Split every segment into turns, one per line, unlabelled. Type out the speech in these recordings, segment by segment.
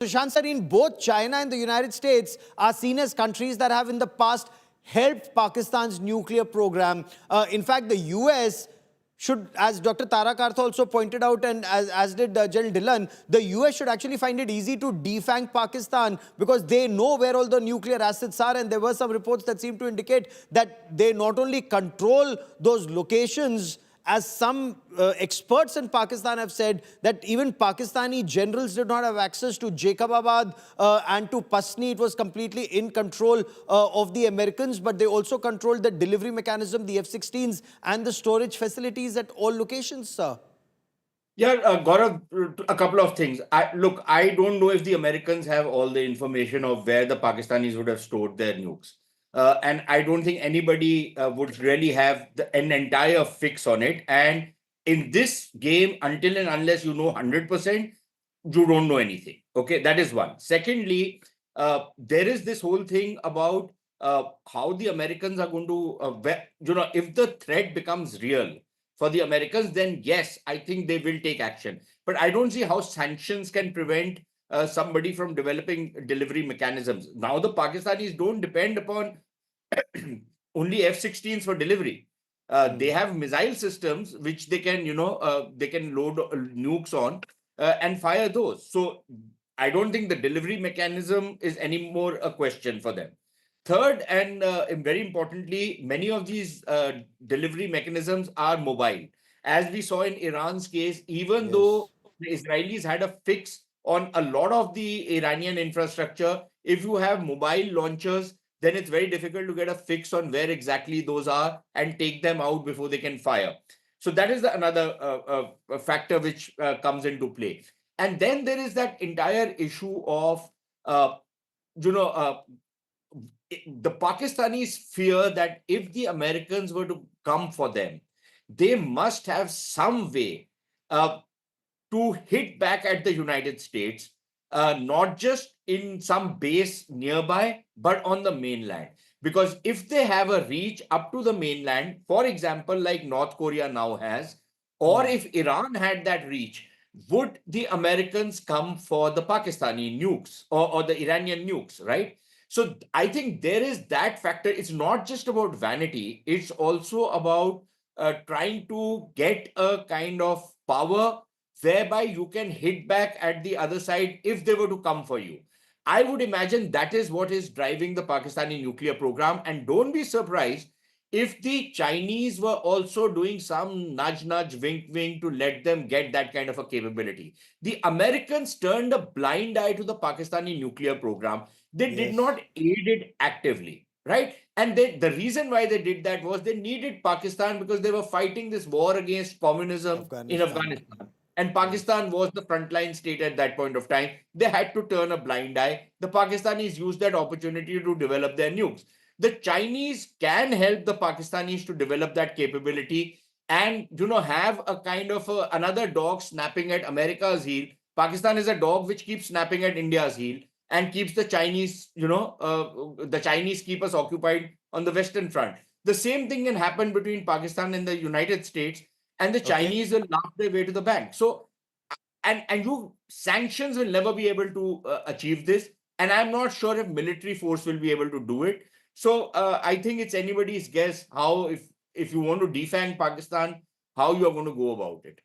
Sushant sir, in both China and the United States are seen as countries that have in the past helped Pakistan's nuclear program. In fact, the US should, as Dr. Tara Kartha also pointed out, and as did General Dillon, the US should actually find it easy to defang Pakistan because they know where all the nuclear assets are. And there were some reports that seem to indicate that they not only control those locations, as some experts in Pakistan have said, that even Pakistani generals did not have access to Jacobabad and to Pasni. It was completely in control of the Americans, but they also controlled the delivery mechanism, the F-16s, and the storage facilities at all locations, sir.
Yeah, Gaurav, a couple of things. Look, I don't know if the Americans have all the information of where the Pakistanis would have stored their nukes. And I don't think anybody would really have an entire fix on it. And in this game, until and unless you know 100%, you don't know anything. Okay, that is one. Secondly, there is this whole thing about how the Americans are going to, if the threat becomes real for the Americans, then yes, I think they will take action. But I don't see how sanctions can prevent somebody from developing delivery mechanisms. Now, the Pakistanis don't depend upon only F-16s for delivery. They have missile systems which they can, they can load nukes on and fire those. So I don't think the delivery mechanism is anymore a question for them. Third, and very importantly, many of these delivery mechanisms are mobile. As we saw in Iran's case, even though the Israelis had a fix on a lot of the Iranian infrastructure, if you have mobile launchers, then it's very difficult to get a fix on where exactly those are and take them out before they can fire. So that is another factor which comes into play. And then there is that entire issue of, you know, the Pakistanis fear that if the Americans were to come for them, they must have some way to hit back at the United States, not just in some base nearby, but on the mainland. Because if they have a reach up to the mainland, for example, like North Korea now has, or if Iran had that reach, would the Americans come for the Pakistani nukes or the Iranian nukes, right? So I think there is that factor. It's not just about vanity, it's also about trying to get a kind of power whereby you can hit back at the other side if they were to come for you. I would imagine that is what is driving the Pakistani nuclear program. And don't be surprised if the Chinese were also doing some nudge, nudge, wink, wink to let them get that kind of a capability. The Americans turned a blind eye to the Pakistani nuclear program. They did not aid it actively, right? And the reason why they did that was they needed Pakistan because they were fighting this war against communism in Afghanistan. And Pakistan was the frontline state at that point of time. They had to turn a blind eye. The Pakistanis used that opportunity to develop their nukes. The Chinese can help the Pakistanis to develop that capability and have a kind of another dog snapping at America's heel. Pakistan is a dog which keeps snapping at India's heel and keeps the Chinese, the Chinese keep us occupied on the Western front. The same thing can happen between Pakistan and the United States, and the Chinese will laugh their way to the bank. So, and you sanctions will never be able to achieve this, and I'm not sure if military force will be able to do it. So, I think it's anybody's guess how if you want to defang Pakistan, how you are going to go about it.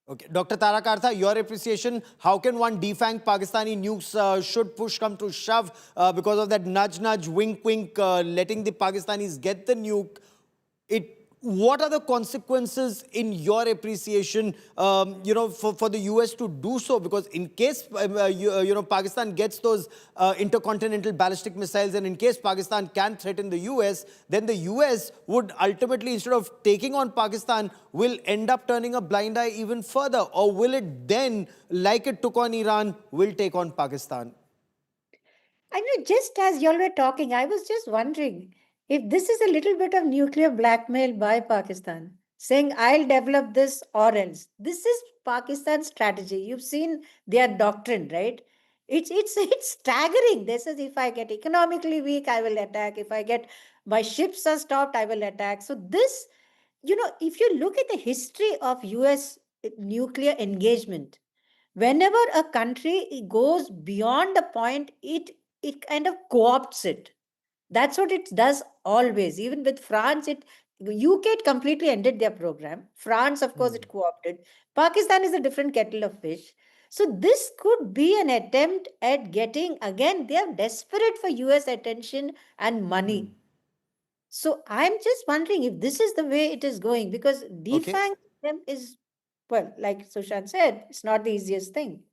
Okay, Dr. Tara Kartha, your appreciation, how can one defang Pakistani nukes should push come to shove because of that nudge, nudge, wink, wink, letting the Pakistanis get the nuke? What are the consequences in your appreciation, for the US to do so? Because in case, Pakistan gets those intercontinental ballistic missiles, and in case Pakistan can threaten the US, then the US would ultimately, instead of taking on Pakistan, will end up turning a blind eye even further. Or will it then, like it took on Iran, will take on Pakistan?
I know, just as y'all were talking, I was just wondering if this is a little bit of nuclear blackmail by Pakistan, saying, I'll develop this or else. This is Pakistan's strategy. You've seen their doctrine, right? It's staggering. This is, if I get economically weak, I will attack. If I get my ships are stopped, I will attack. So this, if you look at the history of US nuclear engagement, whenever a country goes beyond a point, it kind of co-opts it. That's what it does always. Even with France, it UK it completely ended their program. France, of course,
Hmm.
it co-opted. Pakistan is a different kettle of fish. So this could be an attempt at getting, again, they are desperate for US attention and
Hmm.
money. So I'm just wondering if this is the way it is going, because
Okay.
defanging them is, well, like Sushant said, it's not the easiest thing.